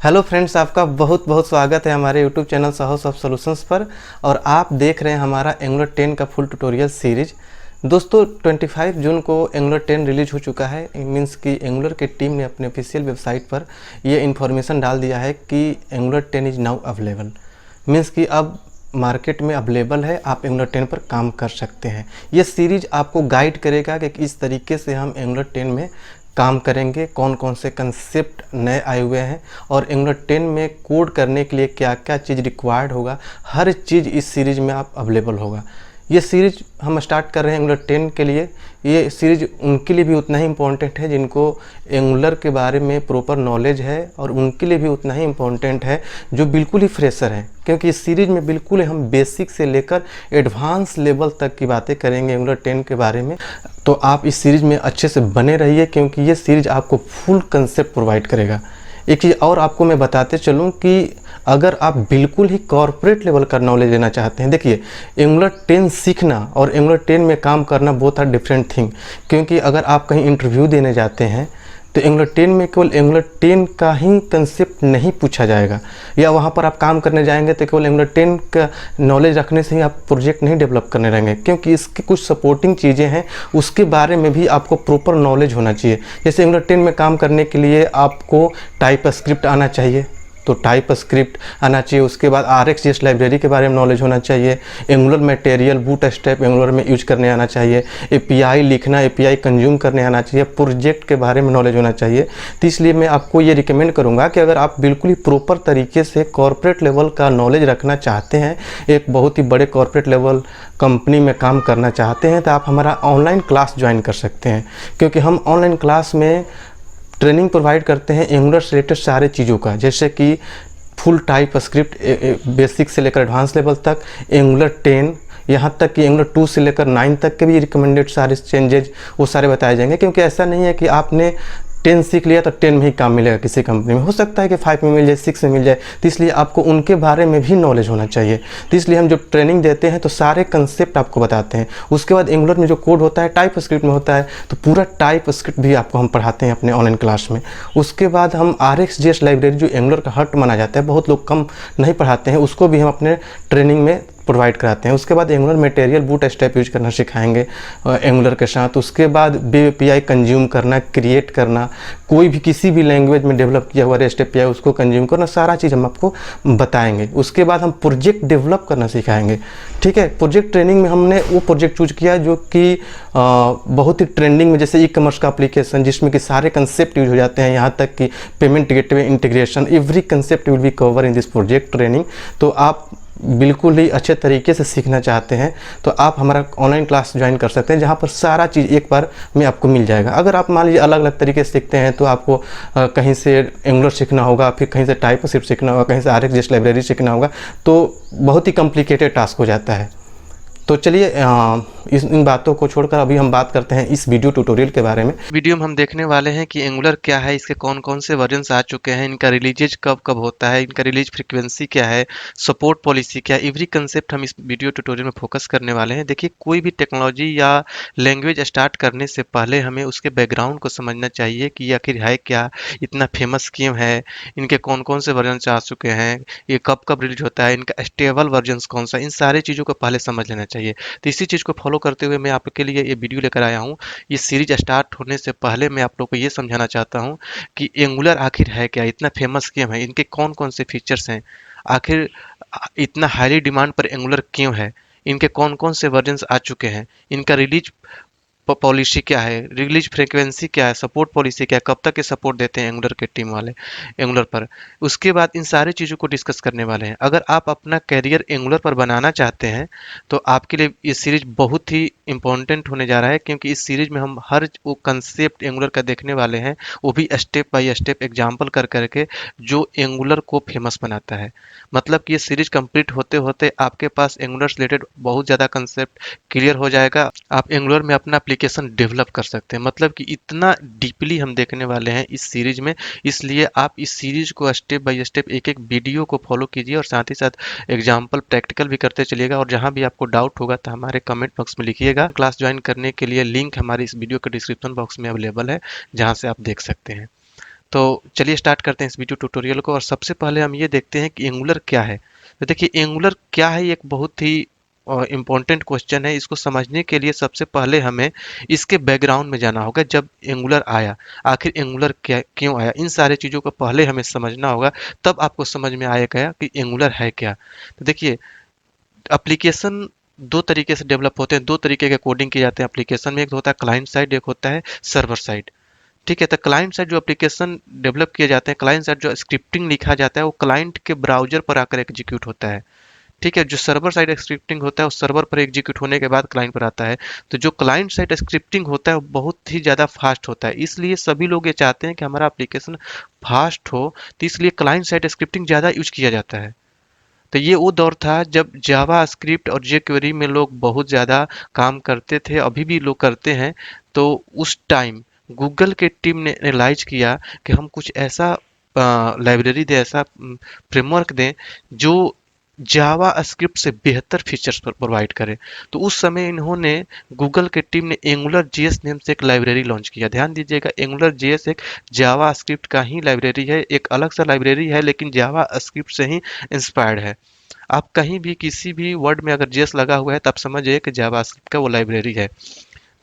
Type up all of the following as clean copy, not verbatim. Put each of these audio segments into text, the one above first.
Hello friends, आपका बहुत बहुत स्वागत है हमारे यूट्यूब चैनल साहस ऑफ सॉल्यूशंस पर। और आप देख रहे हैं हमारा एंगुलर 10 का फुल ट्यूटोरियल सीरीज। दोस्तों 25 जून को एंगुलर 10 रिलीज हो चुका है। मीन्स कि एंगुलर की टीम ने अपने ऑफिशियल वेबसाइट पर ये इन्फॉर्मेशन डाल दिया है कि angular 10 is now available. Means कि अब मार्केट में अवेलेबल है, आप एंगुलर 10 पर काम कर सकते हैं। ये सीरीज आपको गाइड करेगा कि किस तरीके से हम एंगुलर 10 में काम करेंगे, कौन कौन से कंसेप्ट नए आए हुए हैं और एंगुलर 10 में कोड करने के लिए क्या क्या चीज़ रिक्वायर्ड होगा, हर चीज़ इस सीरीज़ में आप अवेलेबल होगा। ये सीरीज हम स्टार्ट कर रहे हैं एंगुलर 10 के लिए। ये सीरीज उनके लिए भी उतना ही इम्पोर्टेंट है जिनको एंगुलर के बारे में प्रॉपर नॉलेज है, और उनके लिए भी उतना ही इम्पोर्टेंट है जो बिल्कुल ही फ्रेशर हैं, क्योंकि इस सीरीज में बिल्कुल हम बेसिक से लेकर एडवांस लेवल तक की बातें करेंगे एंगुलर 10 के बारे में। तो आप इस सीरीज में अच्छे से बने रहिए, क्योंकि ये सीरीज आपको फुल कंसेप्ट प्रोवाइड करेगा। एक चीज़ और आपको मैं बताते चलूँ कि अगर आप बिल्कुल ही कॉर्पोरेट लेवल का नॉलेज लेना चाहते हैं, देखिए एंगुलर 10 सीखना और एंगुलर 10 में काम करना बहुत आर डिफरेंट थिंग। क्योंकि अगर आप कहीं इंटरव्यू देने जाते हैं तो एंगुलर 10 में केवल एंगुलर 10 का ही कंसेप्ट नहीं पूछा जाएगा, या वहाँ पर आप काम करने जाएंगे तो केवल एंगुलर 10 का नॉलेज रखने से ही आप प्रोजेक्ट नहीं डेवलप करने रहेंगे, क्योंकि इसकी कुछ सपोर्टिंग चीज़ें हैं, उसके बारे में भी आपको प्रॉपर नॉलेज होना चाहिए। जैसे एंगुलर 10 में काम करने के लिए आपको टाइप स्क्रिप्ट आना चाहिए, तो टाइप स्क्रिप्ट आना चाहिए। उसके बाद RxJS लाइब्रेरी के बारे में नॉलेज होना चाहिए। एंगुलर मटेरियल बूटस्ट्रैप एंगुलर में यूज करने आना चाहिए। API लिखना, API कंज्यूम करने आना चाहिए। प्रोजेक्ट के बारे में नॉलेज होना चाहिए। तो इसलिए मैं आपको ये रिकमेंड करूँगा कि अगर आप बिल्कुल ही प्रॉपर तरीके से कॉर्पोरेट लेवल का नॉलेज रखना चाहते हैं, एक बहुत ही बड़े कॉर्पोरेट लेवल कंपनी में काम करना चाहते हैं, तो आप हमारा ऑनलाइन क्लास ज्वाइन कर सकते हैं। क्योंकि हम ऑनलाइन क्लास में ट्रेनिंग प्रोवाइड करते हैं एंगुलर से रिलेटेड सारे चीज़ों का, जैसे कि फुल टाइप स्क्रिप्ट बेसिक से लेकर एडवांस लेवल तक, एंगुलर 10, यहाँ तक कि एंगुलर 2 से लेकर 9 तक के भी रिकमेंडेड सारे चेंजेज वो सारे बताए जाएंगे। क्योंकि ऐसा नहीं है कि आपने 10 सीख लिया तो 10 में ही काम मिलेगा किसी कंपनी में, हो सकता है कि 5 में मिल जाए, 6 में मिल जाए। तो इसलिए आपको उनके बारे में भी नॉलेज होना चाहिए। तो इसलिए हम जो ट्रेनिंग देते हैं तो सारे कंसेप्ट आपको बताते हैं। उसके बाद एंगुलर में जो कोड होता है टाइप स्क्रिप्ट में होता है, तो पूरा टाइप स्क्रिप्ट भी आपको हम पढ़ाते हैं अपने ऑनलाइन क्लास में। उसके बाद हम RxJS लाइब्रेरी जो एंगुलर का हर्ट माना जाता है, बहुत लोग कम नहीं पढ़ाते हैं, उसको भी हम अपने ट्रेनिंग में प्रोवाइड कराते हैं। उसके बाद एंगुलर मटेरियल बूटस्ट्रैप यूज करना सिखाएंगे एंगुलर के साथ। उसके बाद वेब API कंज्यूम करना, क्रिएट करना, कोई भी किसी भी लैंग्वेज में डेवलप किया हुआ REST API उसको कंज्यूम करना, सारा चीज़ हम आपको बताएंगे। उसके बाद हम प्रोजेक्ट डेवलप करना सिखाएंगे। ठीक है, प्रोजेक्ट ट्रेनिंग में हमने वो प्रोजेक्ट चूज किया जो कि बहुत ही ट्रेंडिंग में, जैसे ई-कॉमर्स का एप्लीकेशन जिसमें कि सारे कंसेप्ट यूज हो जाते हैं, यहाँ तक कि payment gateway integration, every concept will be cover in this project training. तो आप बिल्कुल ही अच्छे तरीके से सीखना चाहते हैं तो आप हमारा ऑनलाइन क्लास ज्वाइन कर सकते हैं, जहाँ पर सारा चीज़ एक बार में आपको मिल जाएगा। अगर आप मान लीजिए अलग अलग तरीके से सीखते हैं तो आपको कहीं से एंगुलर सीखना होगा, फिर कहीं से टाइप स्क्रिप्ट सीखना होगा, कहीं से RxJS लाइब्रेरी सीखना होगा, तो बहुत ही कॉम्प्लिकेटेड टास्क हो जाता है। तो चलिए इन बातों को छोड़कर अभी हम बात करते हैं इस वीडियो ट्यूटोरियल के बारे में। वीडियो में हम देखने वाले हैं कि एंगुलर क्या है, इसके कौन कौन से वर्जन्स आ चुके हैं, इनका रिलीज कब कब होता है, इनका रिलीज फ्रीक्वेंसी क्या है, सपोर्ट पॉलिसी क्या है, एवरी कंसेप्ट हम इस वीडियो ट्यूटोरियल में फोकस करने वाले हैं। देखिए, कोई भी टेक्नोलॉजी या लैंग्वेज स्टार्ट करने से पहले हमें उसके बैकग्राउंड को समझना चाहिए कि ये आखिर है क्या, इतना फेमस क्यों है, इनके कौन कौन से वर्जन आ चुके हैं, ये कब कब रिलीज होता है, इनका स्टेबल वर्जन कौन सा, इन सारी चीज़ों को पहले समझ लेना चाहिए। तो इसी चीज़ को फॉलो करते हुए मैं आपके लिए ये वीडियो लेकर आया हूँ। ये सीरीज स्टार्ट होने से पहले मैं आप लोग को ये समझाना चाहता हूँ कि एंगुलर आखिर है क्या, इतना फेमस क्यों है, इनके कौन कौन से फीचर्स हैं, आखिर इतना हाईली डिमांड पर एंगुलर क्यों है, इनके कौन कौन से वर्जन्स आ चुके हैं, इनका रिलीज पॉलिसी क्या है, रिलीज फ्रीक्वेंसी क्या है, सपोर्ट पॉलिसी क्या है, कब तक ये सपोर्ट देते हैं एंगुलर के टीम वाले एंगुलर पर। उसके बाद इन सारी चीज़ों को डिस्कस करने वाले हैं। अगर आप अपना करियर एंगुलर पर बनाना चाहते हैं तो आपके लिए ये सीरीज बहुत ही इंपॉर्टेंट होने जा रहा है, क्योंकि इस सीरीज में हम हर वो कंसेप्ट एंगुलर का देखने वाले हैं, वो भी स्टेप बाय स्टेप एग्जाम्पल कर करके, जो एंगुलर को फेमस बनाता है। मतलब कि ये सीरीज कंप्लीट होते होते आपके पास एंगुलर से रिलेटेड बहुत ज़्यादा कंसेप्ट क्लियर हो जाएगा। आप एंगुलर में अपना एप्लीकेशन डेवलप कर सकते हैं। मतलब कि इतना डीपली हम देखने वाले हैं इस सीरीज में, इसलिए आप इस सीरीज को स्टेप बाय स्टेप एक एक वीडियो को फॉलो कीजिए और साथ ही साथ एग्जाम्पल प्रैक्टिकल भी करते चलिएगा। और जहां भी आपको डाउट होगा तो हमारे कमेंट बॉक्स में लिखिएगा। क्लास ज्वाइन करने के लिए लिंक हमारी इस वीडियो के डिस्क्रिप्शन बॉक्स में अवेलेबल है, जहां से आप देख सकते हैं। तो चलिए स्टार्ट करते हैं इस वीडियो ट्यूटोरियल को। और सबसे पहले हम ये देखते हैं कि एंगुलर क्या है। तो देखिए एंगुलर क्या है, ये एक बहुत ही इम्पोर्टेंट क्वेश्चन है। इसको समझने के लिए सबसे पहले हमें इसके बैकग्राउंड में जाना होगा। जब एंगुलर आया, आखिर एंगुलर क्या क्यों आया, इन सारे चीज़ों को पहले हमें समझना होगा, तब आपको समझ में आएगा कि एंगुलर है क्या। तो देखिए एप्लीकेशन दो तरीके से डेवलप होते हैं, दो तरीके के कोडिंग किए जाते हैं एप्लीकेशन में। एक होता है क्लाइंट साइड, एक होता है सर्वर साइड। ठीक है, तो क्लाइंट साइड जो एप्लीकेशन डेवलप किए जाते हैं, क्लाइंट साइड जो स्क्रिप्टिंग लिखा जाता है वो क्लाइंट के ब्राउजर पर आकर एग्जीक्यूट होता है। ठीक है, जो सर्वर साइड स्क्रिप्टिंग होता है वो सर्वर पर एग्जीक्यूट होने के बाद क्लाइंट पर आता है। तो जो क्लाइंट साइड स्क्रिप्टिंग होता है वो बहुत ही ज़्यादा फास्ट होता है, इसलिए सभी लोग ये चाहते हैं कि हमारा एप्लीकेशन फास्ट हो, तो इसलिए क्लाइंट साइड स्क्रिप्टिंग ज़्यादा यूज किया जाता है। तो ये वो दौर था जब जावा स्क्रिप्ट और जेक्वेरी में लोग बहुत ज़्यादा काम करते थे, अभी भी लोग करते हैं। तो उस टाइम गूगल के टीम ने एनालाइज किया कि हम कुछ ऐसा लाइब्रेरी दें, ऐसा फ्रेमवर्क दें जो जावा स्क्रिप्ट से बेहतर फीचर्स प्रोवाइड करे। तो उस समय इन्होंने, गूगल के टीम ने एंगुलर जेएस नेम से एक लाइब्रेरी लॉन्च किया। ध्यान दीजिएगा, एंगुलर जेएस एक जावा स्क्रिप्ट का ही लाइब्रेरी है, एक अलग सा लाइब्रेरी है, लेकिन जावा स्क्रिप्ट से ही इंस्पायर्ड है। आप कहीं भी किसी भी वर्ड में अगर जेएस लगा हुआ है तो आप समझिए कि जावा स्क्रिप्ट का वो लाइब्रेरी है।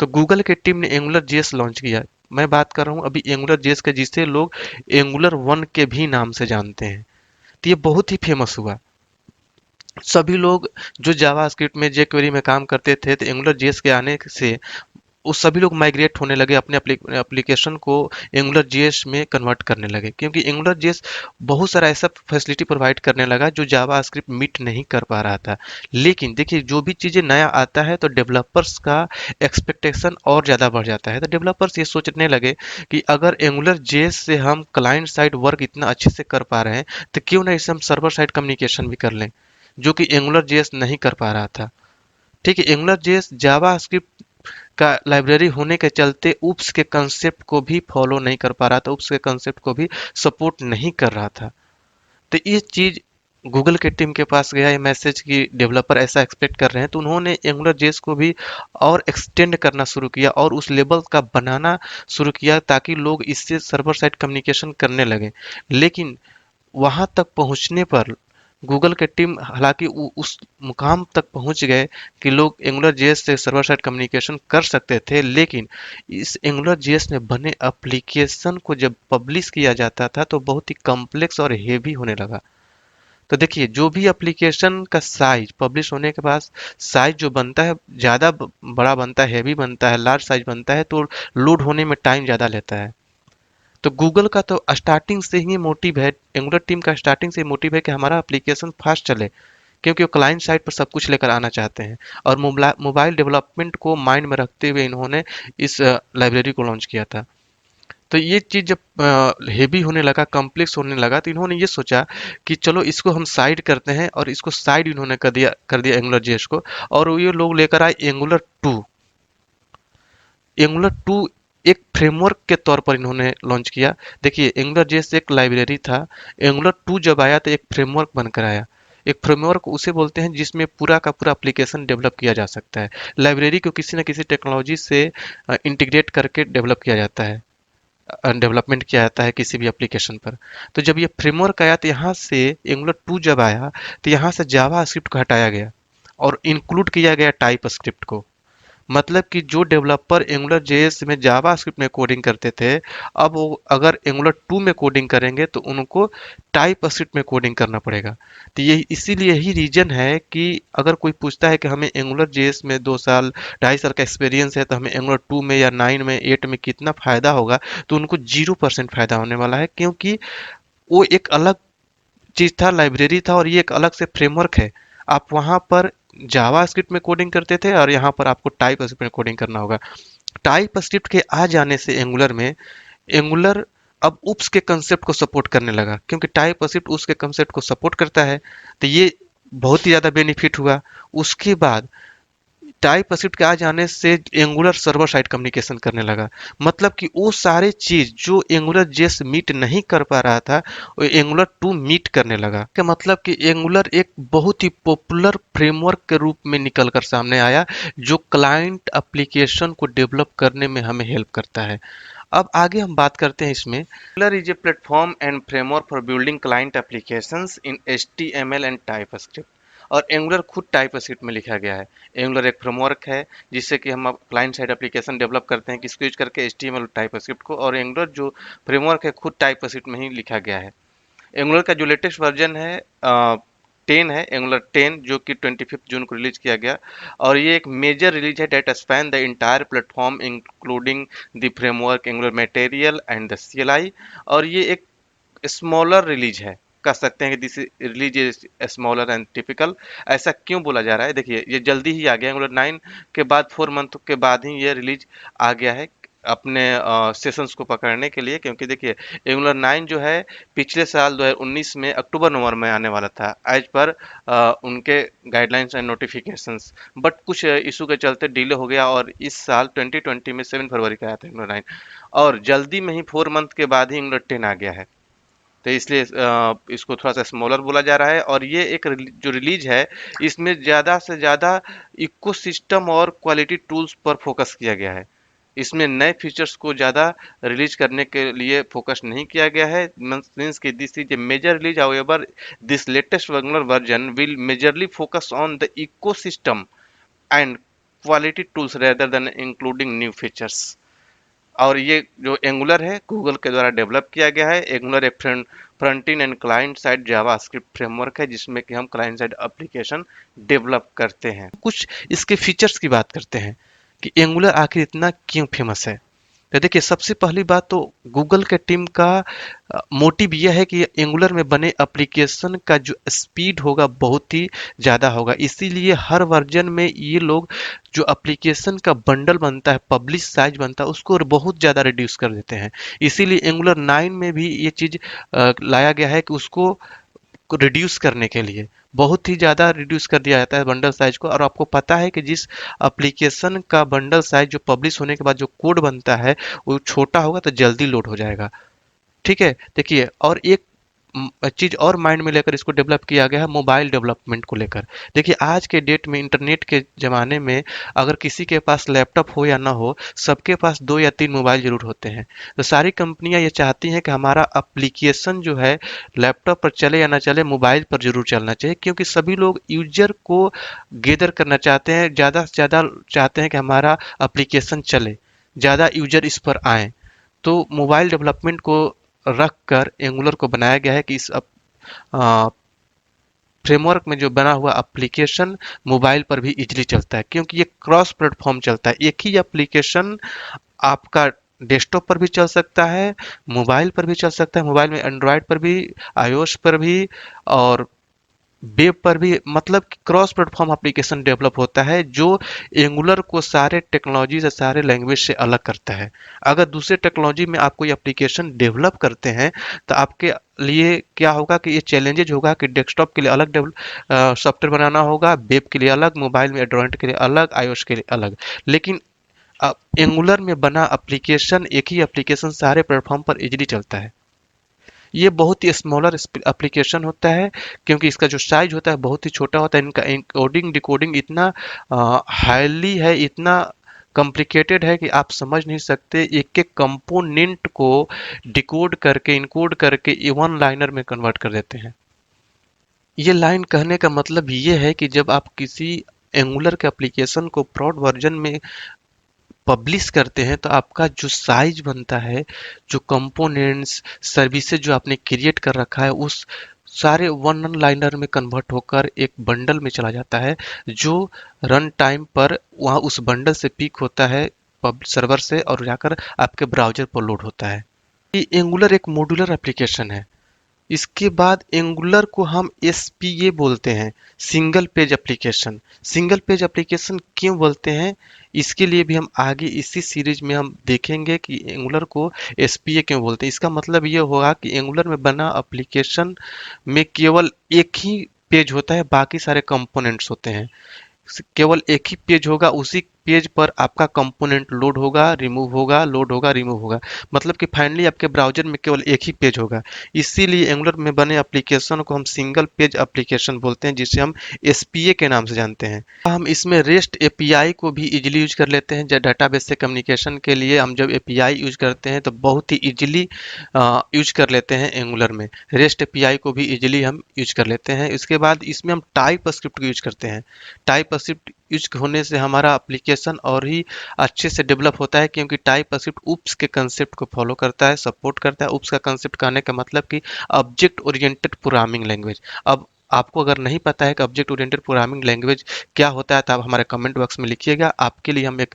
तो गूगल की टीम ने एंगुलर जेएस लॉन्च किया। मैं बात कर रहा हूँ अभी एंगुलर जेएस के, जिसे लोग एंगुलर 1 के भी नाम से जानते हैं। तो ये बहुत ही फेमस हुआ। सभी लोग जो जावा स्क्रिप्ट में जेक्वेरी में काम करते थे, तो एंगुलर जेएस के आने से वो सभी लोग माइग्रेट होने लगे, अपने एप्लीकेशन को एंगुलर जेएस में कन्वर्ट करने लगे, क्योंकि एंगुलर जेएस बहुत सारा ऐसा फैसिलिटी प्रोवाइड करने लगा जो जावा स्क्रिप्ट मीट नहीं कर पा रहा था। लेकिन देखिए जो भी चीज़ें नया आता है तो डेवलपर्स का एक्सपेक्टेशन और ज़्यादा बढ़ जाता है। तो डेवलपर्स ये सोचने लगे कि अगर एंगुलर जेएस से हम क्लाइंट साइड वर्क इतना अच्छे से कर पा रहे हैं, तो क्यों ना इससे हम सर्वर साइड कम्युनिकेशन भी कर लें, जो कि एंगुलर जेएस नहीं कर पा रहा था। ठीक है, एंगुलर जेएस जावा स्क्रिप्ट का लाइब्रेरी होने के चलते उप्स के कंसेप्ट को भी फॉलो नहीं कर पा रहा था, उप्स के कंसेप्ट को भी सपोर्ट नहीं कर रहा था। तो ये चीज़ गूगल के टीम के पास गया ये मैसेज कि डेवलपर ऐसा एक्सपेक्ट कर रहे हैं, तो उन्होंने एंगुलर जेएस को भी और एक्सटेंड करना शुरू किया और उस लेवल का बनाना शुरू किया ताकि लोग इससे सर्वर साइड कम्युनिकेशन करने लगे। लेकिन वहां तक पहुंचने पर गूगल की टीम हालांकि उस मुकाम तक पहुंच गए कि लोग एंगुलर जेएस से सर्वर साइड कम्युनिकेशन कर सकते थे, लेकिन इस एंगुलर जेएस में बने एप्लीकेशन को जब पब्लिश किया जाता था तो बहुत ही कॉम्प्लेक्स और हेवी होने लगा। तो देखिए जो भी एप्लीकेशन का साइज पब्लिश होने के बाद साइज जो बनता है ज़्यादा बड़ा बनता है, हेवी बनता है, लार्ज साइज बनता है, तो लोड होने में टाइम ज़्यादा लेता है। तो गूगल का तो स्टार्टिंग से ही मोटिव है, एंगुलर टीम का स्टार्टिंग से मोटिव है कि हमारा एप्लीकेशन फास्ट चले, क्योंकि वो क्लाइंट साइड पर सब कुछ लेकर आना चाहते हैं। और मोबाइल डेवलपमेंट को माइंड में रखते हुए इन्होंने इस लाइब्रेरी को लॉन्च किया था। तो ये चीज़ जब हेवी होने लगा, कॉम्प्लेक्स होने लगा, तो इन्होंने ये सोचा कि चलो इसको हम साइड करते हैं, और इसको साइड इन्होंने कर दिया एंगुलर जेएस को। और ये लोग लेकर आए एंगुलर 2। एंगुलर 2 एक फ्रेमवर्क के तौर पर इन्होंने लॉन्च किया। देखिए एंगुलर जेएस एक लाइब्रेरी था, एंगुलर 2 जब आया तो एक फ्रेमवर्क बनकर आया। एक फ्रेमवर्क उसे बोलते हैं जिसमें पूरा का पूरा एप्लीकेशन डेवलप किया जा सकता है। लाइब्रेरी को किसी न किसी टेक्नोलॉजी से इंटीग्रेट करके डेवलप किया जाता है, डेवलपमेंट किया जाता है किसी भी एप्लीकेशन पर। तो जब ये फ्रेमवर्क आया तो यहाँ से एंगुलर 2 जब आया तो यहाँ से जावा स्क्रिप्ट को हटाया गया और इंक्लूड किया गया टाइप स्क्रिप्ट को। मतलब कि जो डेवलपर एंगुलर जेएस में जावा स्क्रिप्ट में कोडिंग करते थे, अब वो अगर एंगुलर 2 में कोडिंग करेंगे तो उनको टाइप स्क्रिप्ट में कोडिंग करना पड़ेगा। तो ये इसीलिए यही रीजन है कि अगर कोई पूछता है कि हमें एंगुलर जेएस में 2 साल 2.5 साल का एक्सपीरियंस है तो हमें एंगुलर 2 में या 9 में 8 में कितना फ़ायदा होगा, तो उनको 0% फ़ायदा होने वाला है, क्योंकि वो एक अलग चीज़ था, लाइब्रेरी था, और ये एक अलग से फ्रेमवर्क है। आप वहाँ पर जावा स्क्रिप्ट में कोडिंग करते थे और यहाँ पर आपको टाइप स्क्रिप्ट में कोडिंग करना होगा। टाइप स्क्रिप्ट के आ जाने से एंगुलर में, एंगुलर अब उप्स के कंसेप्ट को सपोर्ट करने लगा, क्योंकि टाइप स्क्रिप्ट उसके कंसेप्ट को सपोर्ट करता है। तो ये बहुत ही ज़्यादा बेनिफिट हुआ। उसके बाद टाइप स्क्रिप्ट के आ जाने से एंगुलर सर्वर साइड कम्युनिकेशन करने लगा। मतलब कि वो सारे चीज जो एंगुलर जेस मीट नहीं कर पा रहा था वो एंगुलर 2 मीट करने लगा। क्या मतलब कि एंगुलर एक बहुत ही पॉपुलर फ्रेमवर्क के रूप में निकल कर सामने आया जो क्लाइंट एप्लीकेशन को डेवलप करने में हमें हेल्प करता है। अब आगे हम बात करते हैं इसमें। Angular is a platform and framework for building client applications in HTML and TypeScript. और एंगुलर खुद टाइपस्क्रिप्ट में लिखा गया है। एंगुलर एक फ्रेमवर्क है जिससे कि हम क्लाइंट साइड एप्लीकेशन डेवलप करते हैं, किसको यूज करके, HTML और टाइपस्क्रिप्ट को। और एंगुलर जो फ्रेमवर्क है खुद टाइपस्क्रिप्ट में ही लिखा गया है। एंगुलर का जो लेटेस्ट वर्जन है 10 है, एंगुलर 10, जो कि 25 जून को रिलीज किया गया। और ये एक मेजर रिलीज है that span the entire platform including the framework Angular Material and the CLI। और ये एक स्मॉलर रिलीज है, कह सकते हैं कि this release is smaller and typical. ऐसा क्यों बोला जा रहा है, देखिए ये जल्दी ही आ गया, एंगुलर 9 के बाद 4 मंथ के बाद ही ये रिलीज आ गया है अपने सेशंस को पकड़ने के लिए। क्योंकि देखिए एंगुलर 9 जो है पिछले साल 2019 में अक्टूबर नवंबर में आने वाला था एज पर उनके गाइडलाइंस एंड नोटिफिकेशंस, बट कुछ इशू के चलते डिले हो गया और इस साल 2020 में 7 फरवरी का आया था एंगुलर 9। और जल्दी में ही 4 मंथ के बाद ही एंगुलर 10 आ गया है, तो इसलिए इसको थोड़ा सा स्मॉलर बोला जा रहा है। और ये एक जो रिलीज है इसमें ज़्यादा से ज़्यादा इकोसिस्टम और क्वालिटी टूल्स पर फोकस किया गया है। इसमें नए फीचर्स को ज़्यादा रिलीज करने के लिए फोकस नहीं किया गया है। मीन्स कि this is a major release, however this latest Angular version will majorly focus on the ecosystem and quality tools rather than including new features. और ये जो एंगुलर है गूगल के द्वारा डेवलप किया गया है। एंगुलर एक front end client side JavaScript framework है जिसमें कि हम क्लाइंट साइड एप्लीकेशन डेवलप करते हैं। कुछ इसके फीचर्स की बात करते हैं कि एंगुलर आखिर इतना क्यों फेमस है। तो देखिए सबसे पहली बात तो गूगल के टीम का मोटिव यह है कि एंगुलर में बने एप्लीकेशन का जो स्पीड होगा बहुत ही ज़्यादा होगा। इसीलिए हर वर्जन में ये लोग जो एप्लीकेशन का बंडल बनता है, पब्लिश साइज बनता है, उसको बहुत ज़्यादा रिड्यूस कर देते हैं। इसीलिए एंगुलर 9 में भी ये चीज़ लाया गया है कि उसको को रिड्यूस करने के लिए बहुत ही ज़्यादा रिड्यूस कर दिया जाता है बंडल साइज को। और आपको पता है कि जिस एप्लीकेशन का बंडल साइज जो पब्लिश होने के बाद जो कोड बनता है वो छोटा होगा तो जल्दी लोड हो जाएगा। ठीक है, देखिए और एक चीज और माइंड में लेकर इसको डेवलप किया गया है मोबाइल डेवलपमेंट को लेकर। देखिए आज के डेट में इंटरनेट के ज़माने में अगर किसी के पास लैपटॉप हो या ना हो, सबके पास 2 या 3 मोबाइल ज़रूर होते हैं। तो सारी कंपनियां ये चाहती हैं कि हमारा एप्लीकेशन जो है लैपटॉप पर चले या ना चले, मोबाइल पर ज़रूर चलना चाहिए। क्योंकि सभी लोग यूजर को गेदर करना चाहते हैं, ज़्यादा से ज़्यादा चाहते हैं कि हमारा एप्लीकेशन चले, ज़्यादा यूजर इस पर आएँ। तो मोबाइल डेवलपमेंट को रख कर एंगुलर को बनाया गया है कि इस फ्रेमवर्क में जो बना हुआ एप्लीकेशन मोबाइल पर भी इजीली चलता है। क्योंकि ये क्रॉस प्लेटफॉर्म चलता है, एक ही एप्लीकेशन आपका डेस्कटॉप पर भी चल सकता है, मोबाइल पर भी चल सकता है, मोबाइल में एंड्रॉयड पर भी, आईओएस पर भी और वेब पर भी। मतलब क्रॉस प्लेटफॉर्म एप्लीकेशन डेवलप होता है जो एंगुलर को सारे टेक्नोलॉजी से, सारे लैंग्वेज से अलग करता है। अगर दूसरे टेक्नोलॉजी में आप कोई एप्लीकेशन डेवलप करते हैं तो आपके लिए क्या होगा कि ये चैलेंजेज होगा कि डेस्कटॉप के लिए अलग सॉफ्टवेयर बनाना होगा, वेब के लिए अलग, मोबाइल में एंड्रॉयड के लिए अलग, आईओएस के लिए अलग। लेकिन एंगुलर में बना एप्लीकेशन, एक ही एप्लीकेशन सारे प्लेटफॉर्म पर इजीली चलता है। ये बहुत ही स्मॉलर एप्लीकेशन होता है क्योंकि इसका जो साइज होता है बहुत ही छोटा होता है। इनका एनकोडिंग डिकोडिंग इतना हाईली है, इतना कॉम्प्लिकेटेड है कि आप समझ नहीं सकते। एक एक कंपोनेंट को डिकोड करके, इनकोड करके वन लाइनर में कन्वर्ट कर देते हैं। ये लाइन कहने का मतलब ये है कि जब आप किसी एंगुलर के एप्लीकेशन को प्रोड वर्जन में पब्लिश करते हैं तो आपका जो साइज बनता है, जो कंपोनेंट्स, सर्विसेज जो आपने क्रिएट कर रखा है, उस सारे वन लाइनर में कन्वर्ट होकर एक बंडल में चला जाता है जो रन टाइम पर वहाँ उस बंडल से पिक होता है सर्वर से और जाकर आपके ब्राउजर पर लोड होता है। ये एंगुलर एक मॉड्यूलर एप्लीकेशन है। इसके बाद एंगुलर को हम SPA बोलते हैं, single page application. Single page application क्यों बोलते हैं, इसके लिए भी हम आगे इसी सीरीज में हम देखेंगे कि एंगुलर को SPA क्यों बोलते हैं। इसका मतलब ये होगा कि एंगुलर में बना एप्लीकेशन में केवल एक ही पेज होता है, बाकी सारे कंपोनेंट्स होते हैं। केवल एक ही पेज होगा, उसी पेज पर आपका कंपोनेंट लोड होगा, रिमूव होगा, लोड होगा, रिमूव होगा। मतलब कि फाइनली आपके ब्राउजर में केवल एक ही पेज होगा। इसीलिए एंगुलर में बने एप्लीकेशन को हम सिंगल पेज एप्लीकेशन बोलते हैं, जिसे हम एसपीए के नाम से जानते हैं। हम इसमें रेस्ट एपीआई को भी इजीली यूज कर लेते हैं। जब डाटाबेस से कम्युनिकेशन के लिए हम जब एपीआई यूज करते हैं तो बहुत ही इजीली यूज कर लेते हैं एंगुलर में। रेस्ट एपीआई को भी इजीली हम यूज कर लेते हैं। इसके बाद इसमें हम टाइप स्क्रिप्ट को यूज करते हैं। टाइप स्क्रिप्ट यूज होने से हमारा एप्लीकेशन और ही अच्छे से डेवलप होता है, क्योंकि टाइप स्क्रिप्ट उप्स के कंसेप्ट को फॉलो करता है, सपोर्ट करता है। उप्स का कंसेप्ट कहने का मतलब कि ऑब्जेक्ट ओरिएंटेड प्रोग्रामिंग लैंग्वेज। अब आपको अगर नहीं पता है कि ऑब्जेक्ट ओरिएंटेड प्रोग्रामिंग लैंग्वेज क्या होता है तो आप हमारे कमेंट बॉक्स में लिखिएगा। आपके लिए हम एक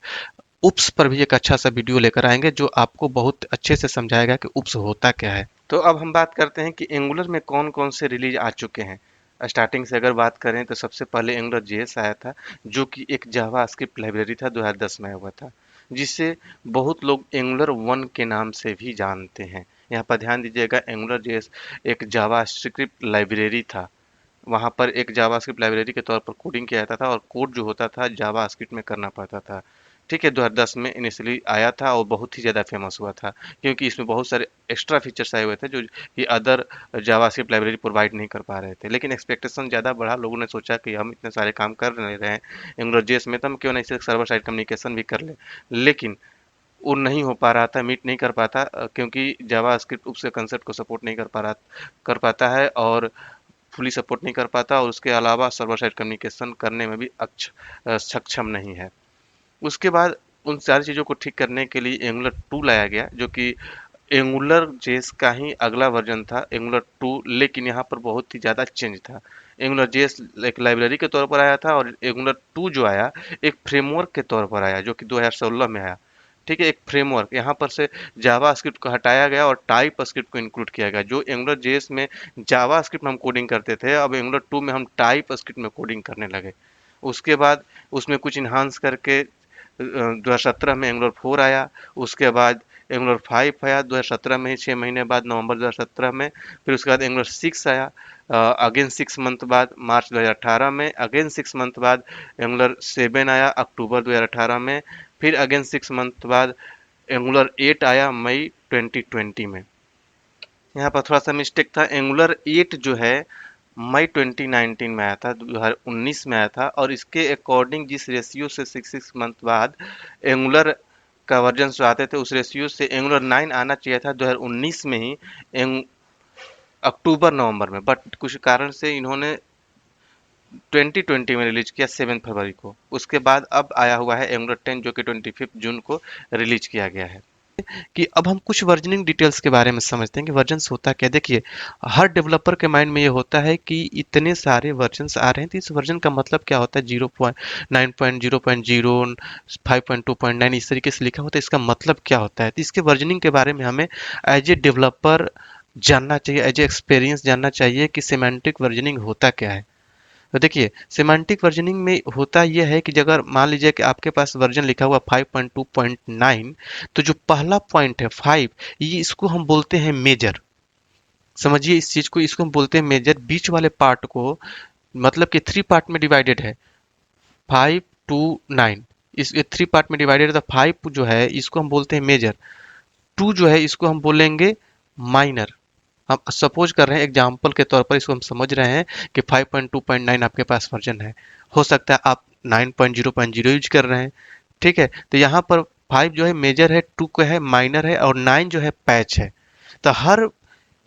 उप्स पर भी एक अच्छा सा वीडियो लेकर आएंगे जो आपको बहुत अच्छे से समझाएगा कि उप्स होता क्या है। तो अब हम बात करते हैं कि एंगुलर में कौन कौन से रिलीज आ चुके हैं। स्टार्टिंग से अगर बात करें तो सबसे पहले एंगुलर जेएस आया था, जो कि एक जावास्क्रिप्ट लाइब्रेरी था, 2010 में आया हुआ था, जिसे बहुत लोग एंगुलर 1 के नाम से भी जानते हैं। यहाँ पर ध्यान दीजिएगा, एंगुलर जेएस एक जावास्क्रिप्ट लाइब्रेरी था। वहाँ पर एक जावास्क्रिप्ट लाइब्रेरी के तौर पर कोडिंग किया जाता था और कोड जो होता था जावास्क्रिप्ट में करना पड़ता था। ठीक है, 2010 में इनिशियली आया था और बहुत ही ज़्यादा फेमस हुआ था, क्योंकि इसमें बहुत सारे एक्स्ट्रा फीचर्स आए हुए थे जो कि अदर जावास्क्रिप्ट लाइब्रेरी प्रोवाइड नहीं कर पा रहे थे। लेकिन एक्सपेक्टेशन ज़्यादा बढ़ा, लोगों ने सोचा कि हम इतने सारे काम कर नहीं रहे हैं एंगुलर जेएस में, तो हम क्यों नहीं सिर्फ सर्वर साइड कम्युनिकेशन भी कर लें। लेकिन वो नहीं हो पा रहा था, मीट नहीं कर पाता, क्योंकि जावास्क्रिप्ट उसके कंसेप्ट को सपोर्ट नहीं कर पाता है और फुली सपोर्ट नहीं कर पाता, और उसके अलावा सर्वर साइड कम्युनिकेशन करने में भी सक्षम नहीं है। उसके बाद उन सारी चीज़ों को ठीक करने के लिए एंगुलर 2 लाया गया, जो कि एंगुलर जेएस का ही अगला वर्जन था, एंगुलर 2। लेकिन यहाँ पर बहुत ही ज़्यादा चेंज था। एंगुलर जेएस एक लाइब्रेरी के तौर पर आया था और एंगुलर 2 जो आया एक फ्रेमवर्क के तौर पर आया, जो कि 2016 में आया। ठीक है, एक फ्रेमवर्क। यहाँ पर से जावा स्क्रिप्ट को हटाया गया और टाइप स्क्रिप्ट को इंक्लूड किया गया। जो एंगुलर जेएस में जावा स्क्रिप्ट में हम कोडिंग करते थे, अब एंगुलर 2 में हम टाइप स्क्रिप्ट में कोडिंग करने लगे। उसके बाद उसमें कुछ इन्हांस करके 2017 में एंगुलर 4 आया। उसके बाद एंगुलर 5 आया 2017 में ही, 6 महीने बाद, नवंबर 2017 में। फिर उसके बाद एंगुलर 6 आया, अगेन 6 मंथ बाद, मार्च 2018 में। अगेन 6 मंथ बाद एंगुलर 7 आया, अक्टूबर 2018 में। फिर अगेन 6 मंथ बाद एंगुलर 8 आया, मई 2020 में। यहाँ पर थोड़ा सा मिस्टेक था, एंगुलर 8 जो है मई 2019 में आया था, 2019 में आया था। और इसके अकॉर्डिंग जिस रेशियो से 6 मंथ बाद एंगुलर का वर्जन जो आते थे, उस रेशियो से एंगुलर 9 आना चाहिए था 2019 में ही, अक्टूबर नवंबर में। बट कुछ कारण से इन्होंने 2020 में रिलीज किया, 7 फरवरी को। उसके बाद अब आया हुआ है एंगुलर 10, जो कि 25 जून को रिलीज किया गया है। कि अब हम कुछ वर्जनिंग डिटेल्स के बारे में समझते हैं कि वर्जन्स होता क्या। देखिए, हर डेवलपर के माइंड में ये होता है कि इतने सारे वर्जन्स आ रहे हैं, तो इस वर्जन का मतलब क्या होता है। 0.9.0.0, 5.2.9 इस तरीके से लिखा होता है, इसका मतलब क्या होता है। तो इसके वर्जनिंग के बारे में हमें एज ए डेवलपर जानना चाहिए, एज ए एक्सपीरियंस जानना चाहिए कि सिमेंटिक वर्जनिंग होता क्या है। तो देखिए, सिमेंटिक वर्जनिंग में होता यह है कि अगर मान लीजिए कि आपके पास वर्जन लिखा हुआ 5.2.9, तो जो पहला पॉइंट है 5, ये इसको हम बोलते हैं मेजर। समझिए इस चीज को, इसको हम बोलते हैं मेजर। बीच वाले पार्ट को, मतलब कि 3 पार्ट में डिवाइडेड है, 5 to 9, इस 3 पार्ट में डिवाइडेड है। तो 5 जो है इसको हम बोलते हैं मेजर, 2 जो है इसको हम बोलेंगे माइनर। हम सपोज कर रहे हैं, एग्जाम्पल के तौर पर इसको हम समझ रहे हैं कि 5.2.9 आपके पास वर्जन है, हो सकता है आप 9.0.0 यूज कर रहे हैं। ठीक है, तो यहाँ पर 5 जो है मेजर है, 2 का है माइनर है, और 9 जो है पैच है। तो हर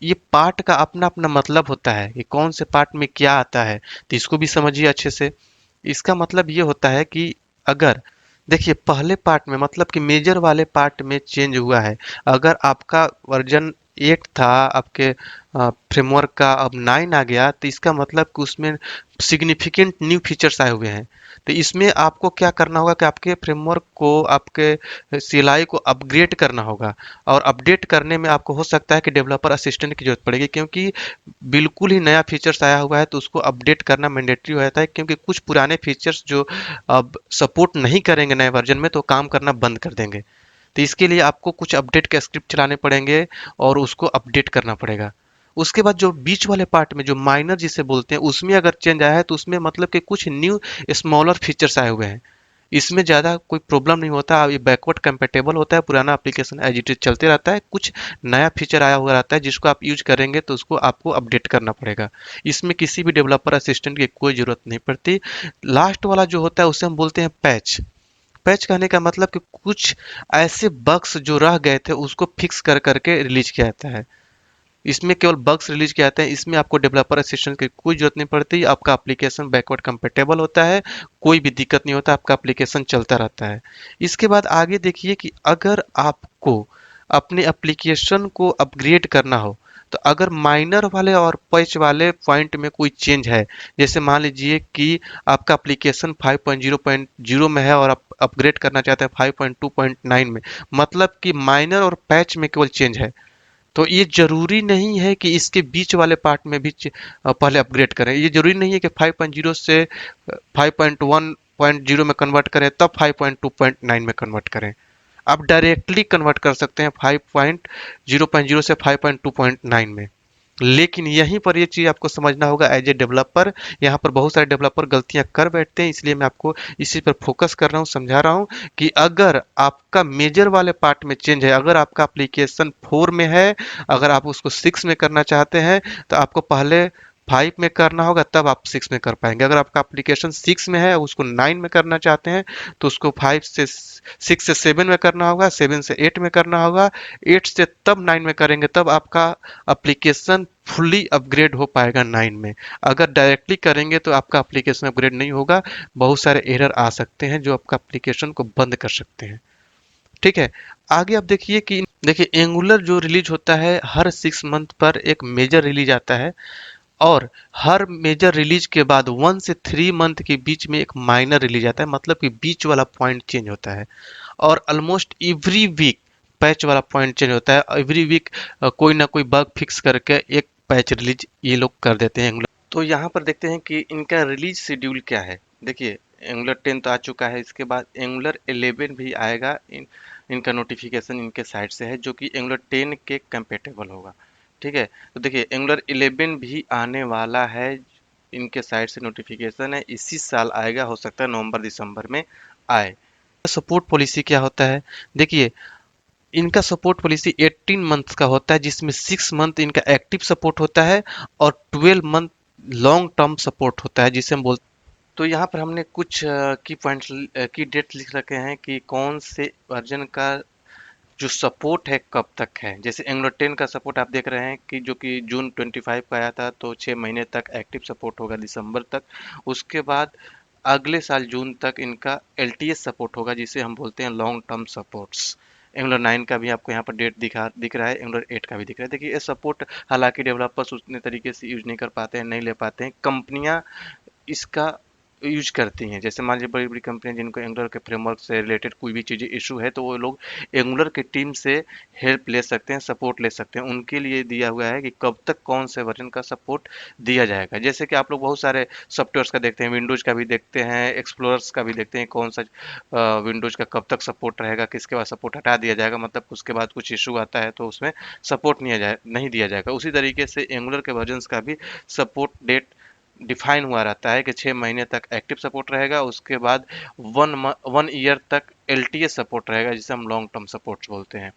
ये पार्ट का अपना अपना मतलब होता है कि कौन से पार्ट में क्या आता है, तो इसको भी समझिए अच्छे से। इसका मतलब ये होता है कि अगर देखिए पहले पार्ट में, मतलब कि मेजर वाले पार्ट में चेंज हुआ है। अगर आपका वर्जन 8 था आपके फ्रेमवर्क का, अब 9 आ गया, तो इसका मतलब कि उसमें सिग्निफिकेंट न्यू फीचर्स आए हुए हैं। तो इसमें आपको क्या करना होगा कि आपके फ्रेमवर्क को, आपके सीएलआई को अपग्रेड करना होगा। और अपडेट करने में आपको हो सकता है कि डेवलपर असिस्टेंट की जरूरत पड़ेगी, क्योंकि बिल्कुल ही नया फीचर्स आया हुआ है, तो उसको अपडेट करना मैंडेटरी हो जाता है। क्योंकि कुछ पुराने फीचर्स जो अब सपोर्ट नहीं करेंगे नए वर्जन में, तो काम करना बंद कर देंगे। तो इसके लिए आपको कुछ अपडेट के स्क्रिप्ट चलाने पड़ेंगे और उसको अपडेट करना पड़ेगा। उसके बाद जो बीच वाले पार्ट में जो माइनर जिसे बोलते हैं, उसमें अगर चेंज आया है, तो उसमें मतलब कि कुछ न्यू स्मॉलर फीचर्स आए हुए हैं। इसमें ज़्यादा कोई प्रॉब्लम नहीं होता, ये बैकवर्ड कंपेटेबल होता है, पुराना एप्लीकेशन एज इट इज चलते रहता है, कुछ नया फीचर आया हुआ रहता है जिसको आप यूज करेंगे तो उसको आपको अपडेट करना पड़ेगा। इसमें किसी भी डेवलपर असिस्टेंट की कोई ज़रूरत नहीं पड़ती। लास्ट वाला जो होता है उसे हम बोलते हैं पैच। पैच कहने का मतलब कि कुछ ऐसे बग्स जो रह गए थे उसको फिक्स कर करके रिलीज किया जाता है। इसमें केवल बग्स रिलीज किए जाते हैं, इसमें आपको डेवलपर असिस्टेंट की कोई जरूरत नहीं पड़ती, आपका एप्लीकेशन बैकवर्ड कंपेटेबल होता है, कोई भी दिक्कत नहीं होता, आपका एप्लीकेशन चलता रहता है। इसके बाद आगे देखिए कि अगर आपको अपने एप्लीकेशन को अपग्रेड करना हो, तो अगर माइनर वाले और पैच वाले पॉइंट में कोई चेंज है, जैसे मान लीजिए कि आपका एप्लीकेशन 5.0.0 में है और आप अपग्रेड करना चाहते हैं 5.2.9 में, मतलब कि माइनर और पैच में केवल चेंज है, तो ये जरूरी नहीं है कि इसके बीच वाले पार्ट में भी पहले अपग्रेड करें। ये जरूरी नहीं है कि 5.0 से 5.1.0 में कन्वर्ट करें तब 5.2.9 में कन्वर्ट करें। आप डायरेक्टली कन्वर्ट कर सकते हैं 5.0.0 से 5.2.9 में। लेकिन यहीं पर ये चीज़ आपको समझना होगा एज ए डेवलपर, यहाँ पर बहुत सारे डेवलपर गलतियां कर बैठते हैं, इसलिए मैं आपको इसी पर फोकस कर रहा हूँ, समझा रहा हूँ कि अगर आपका मेजर वाले पार्ट में चेंज है, अगर आपका एप्लीकेशन 4 में है, अगर आप उसको 6 में करना चाहते हैं, तो आपको पहले 5 में करना होगा, तब आप 6 में कर पाएंगे। अगर आपका एप्लीकेशन 6 में है उसको 9 में करना चाहते हैं, तो उसको 5 से 6 से 7 में करना होगा, 7 से 8 में करना होगा, 8 से तब 9 में करेंगे, तब आपका एप्लीकेशन फुल्ली अपग्रेड हो पाएगा 9 में। अगर डायरेक्टली करेंगे तो आपका एप्लीकेशन अपग्रेड नहीं होगा, बहुत सारे एरर आ सकते हैं जो आपका एप्लीकेशन को बंद कर सकते हैं। ठीक है, आगे आप देखिए एंगुलर जो रिलीज होता है हर 6 मंथ पर एक मेजर रिलीज आता है, और हर मेजर रिलीज के बाद 1 से 3 मंथ के बीच में एक माइनर रिलीज आता है, मतलब कि बीच वाला पॉइंट चेंज होता है। और ऑलमोस्ट एवरी वीक पैच वाला पॉइंट चेंज होता है, एवरी वीक कोई ना कोई बग फिक्स करके एक पैच रिलीज ये लोग कर देते हैं एंगुलर। तो यहाँ पर देखते हैं कि इनका रिलीज शेड्यूल क्या है। देखिए एंगुलर 10 तो आ चुका है, इसके बाद एंगुलर 11 भी आएगा। इनका नोटिफिकेशन इनके साइड से है जो कि एंगुलर 10 के कंपेटेबल होगा। ठीक है, तो देखिए एंगुलर 11 भी आने वाला है, इनके साइड से नोटिफिकेशन है, इसी साल आएगा, हो सकता है नवंबर दिसंबर में आए। सपोर्ट पॉलिसी क्या होता है, देखिए इनका सपोर्ट पॉलिसी 18 मंथ्स का होता है, जिसमें 6 मंथ इनका एक्टिव सपोर्ट होता है और 12 मंथ लॉन्ग टर्म सपोर्ट होता है जिसे हम बोलते हैं। तो यहाँ पर हमने कुछ की पॉइंट्स की डेट लिख रखे हैं कि कौन से वर्जन का जो सपोर्ट है कब तक है। जैसे एंगुलर 10 का सपोर्ट आप देख रहे हैं कि जो कि जून 25 का आया था, तो 6 महीने तक एक्टिव सपोर्ट होगा, दिसंबर तक। उसके बाद अगले साल जून तक इनका LTS सपोर्ट होगा जिसे हम बोलते हैं लॉन्ग टर्म सपोर्ट्स। एंगुलर 9 का भी आपको यहाँ पर डेट दिख रहा है, एंगुलर 8 का भी दिख रहा है। देखिए ये सपोर्ट हालांकि डेवलपर्स उतने तरीके से यूज नहीं कर पाते हैं, नहीं ले पाते हैं, कंपनियां इसका यूज करती हैं। जैसे मान लीजिए बड़ी बड़ी कंपनियां जिनको एंगुलर के फ्रेमवर्क से रिलेटेड कोई भी चीज़ें इशू है, तो वो लोग एंगुलर की टीम से हेल्प ले सकते हैं, सपोर्ट ले सकते हैं। उनके लिए दिया हुआ है कि कब तक कौन से वर्जन का सपोर्ट दिया जाएगा। जैसे कि आप लोग बहुत सारे सॉफ्टवेयर्स का देखते हैं, विंडोज का भी देखते हैं, एक्सप्लोरर्स का भी देखते हैं, कौन सा विंडोज का कब तक सपोर्ट रहेगा, किसके बाद सपोर्ट हटा दिया जाएगा, मतलब उसके बाद कुछ इशू आता है तो उसमें सपोर्ट नहीं दिया जाएगा। उसी तरीके से एंगुलर के वर्जन्स का भी सपोर्ट डेट डिफाइन हुआ रहता है कि 6 महीने तक एक्टिव सपोर्ट रहेगा, उसके बाद 1 ईयर तक LTS सपोर्ट रहेगा जिसे हम लॉन्ग टर्म सपोर्ट बोलते हैं।